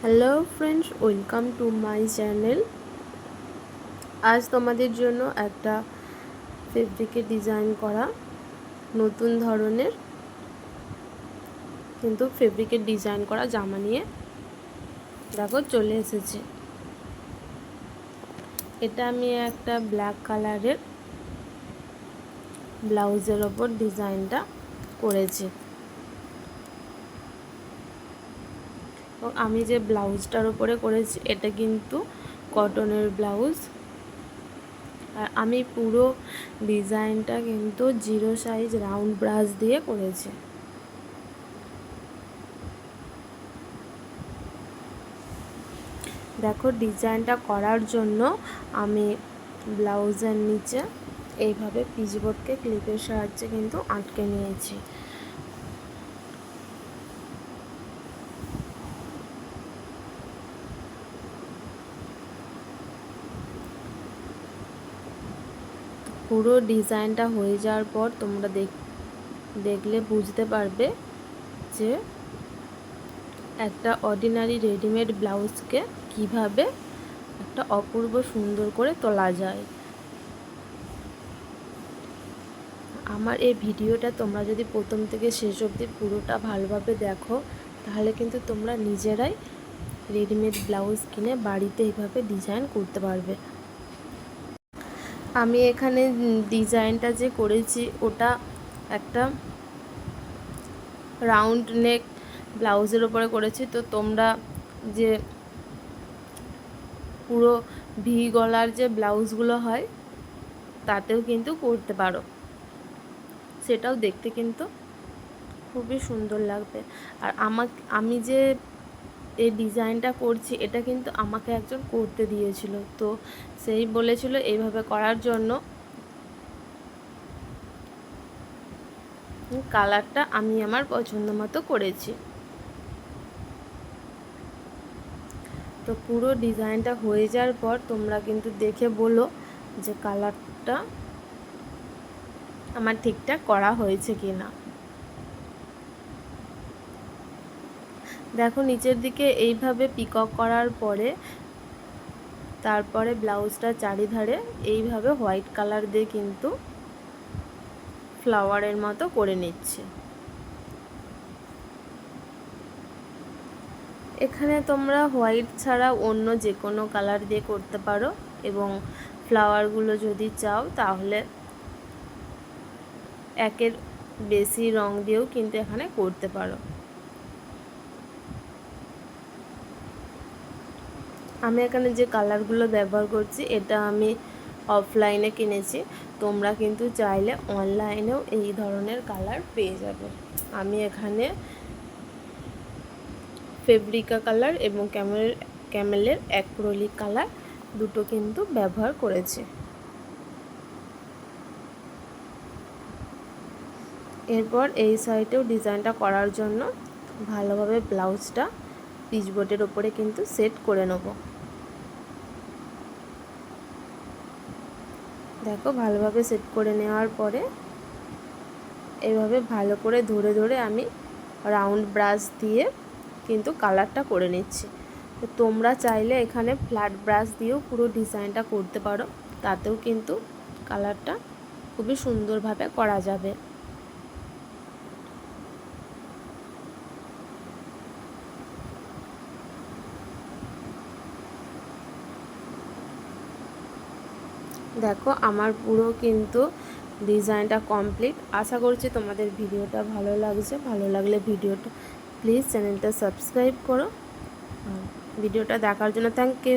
Hello friends, welcome to my channel. আজ তোমাদের জন্য একটা ফেব্রিকে ডিজাইন করা নতুন ধরনের কিন্তু ফেব্রিকের ডিজাইন করা জামা নিয়ে দেখো চলে এসেছে। এটা আমি একটা ব্ল্যাক কালারের ব্লাউজের ওপর ডিজাইনটা করেছি। এবং আমি যে ব্লাউজটার ওপরে করেছি এটা কিন্তু কটনের ব্লাউজ। আর আমি পুরো ডিজাইনটা কিন্তু 0 সাইজ রাউন্ড ব্রাশ দিয়ে করেছি। দেখো, ডিজাইনটা করার জন্য আমি ব্লাউজের নিচে এইভাবে পিচবোর্ডকে ক্লিপের সাহায্যে কিন্তু আটকে নিয়েছি। পুরো ডিজাইনটা হয়ে যাওয়ার পর তোমরা দেখলে বুঝতে পারবে যে একটা অর্ডিনারি রেডিমেড ব্লাউজকে কিভাবে একটা অপূর্ব সুন্দর করে তোলা যায়। আমার এই ভিডিওটা তোমরা যদি প্রথম থেকে শেষ অবধি পুরোটা ভালোভাবে দেখো তাহলে কিন্তু তোমরা নিজেরাই রেডিমেড ব্লাউজ কিনে বাড়িতে এইভাবে ডিজাইন করতে পারবে। আমি এখানে ডিজাইনটা যে করেছি ওটা একটা রাউন্ড নেক ব্লাউজের ওপরে করেছি। তো তোমরা যে পুরো ভি গলার যে ব্লাউজগুলো হয় তাতেও কিন্তু করতে পারো, সেটাও দেখতে কিন্তু খুবই সুন্দর লাগবে। আর আমি যে এই ডিজাইনটা করছি এটা কিন্তু আমাকে একজন করতে দিয়েছিল, তো সেই বলেছিল এইভাবে করার জন্য। কালারটা আমি আমার পছন্দ মতো করেছি। তো পুরো ডিজাইনটা হয়ে যাওয়ার পর তোমরা কিন্তু দেখে বলো যে কালারটা আমার ঠিকঠাক করা হয়েছে কি না। দেখো, নিচের দিকে এইভাবে পিকক করার পরে তারপরে ব্লাউজটা চারিধারে এইভাবে হোয়াইট কালার দিয়ে কিন্তু ফ্লাওয়ারের মতো করে নিচ্ছে। এখানে তোমরা হোয়াইট ছাড়া অন্য যে কোনো কালার দিয়ে করতে পারো, এবং ফ্লাওয়ারগুলো যদি চাও তাহলে একের বেশি রং দিয়েও কিন্তু এখানে করতে পারো। আমি এখানে যে কালারগুলো ব্যবহার করছি এটা আমি অফলাইনে কিনেছি, তোমরা কিন্তু চাইলে অনলাইনেও এই ধরনের কালার পেয়ে যাবে। আমি এখানে ফেব্রিকা কালার এবং ক্যামেলের অ্যাক্রিলিক কালার দুটো কিন্তু ব্যবহার করেছি। এরপর এই সাইডেও ডিজাইনটা করার জন্য ভালোভাবে ব্লাউজটা পিচবোর্ডের ওপরে কিন্তু সেট করে নেব। দেখো, ভালোভাবে সেট করে নেওয়ার পরে এইভাবে ভালো করে ধরে ধরে আমি রাউন্ড ব্রাশ দিয়ে কিন্তু কালারটা করে নিচ্ছি। তো তোমরা চাইলে এখানে ফ্ল্যাট ব্রাশ দিয়েও পুরো ডিজাইনটা করতে পারো, তাতেও কিন্তু কালারটা খুবই সুন্দরভাবে করা যাবে। দেখো, আমার পুরো কিন্তু ডিজাইনটা কমপ্লিট। আশা করছি তোমাদের ভিডিওটা ভালো লাগছে। ভালো লাগলে ভিডিওটা প্লিজ চ্যানেলটা সাবস্ক্রাইব করো। ভিডিওটা দেখার জন্য থ্যাংক ইউ।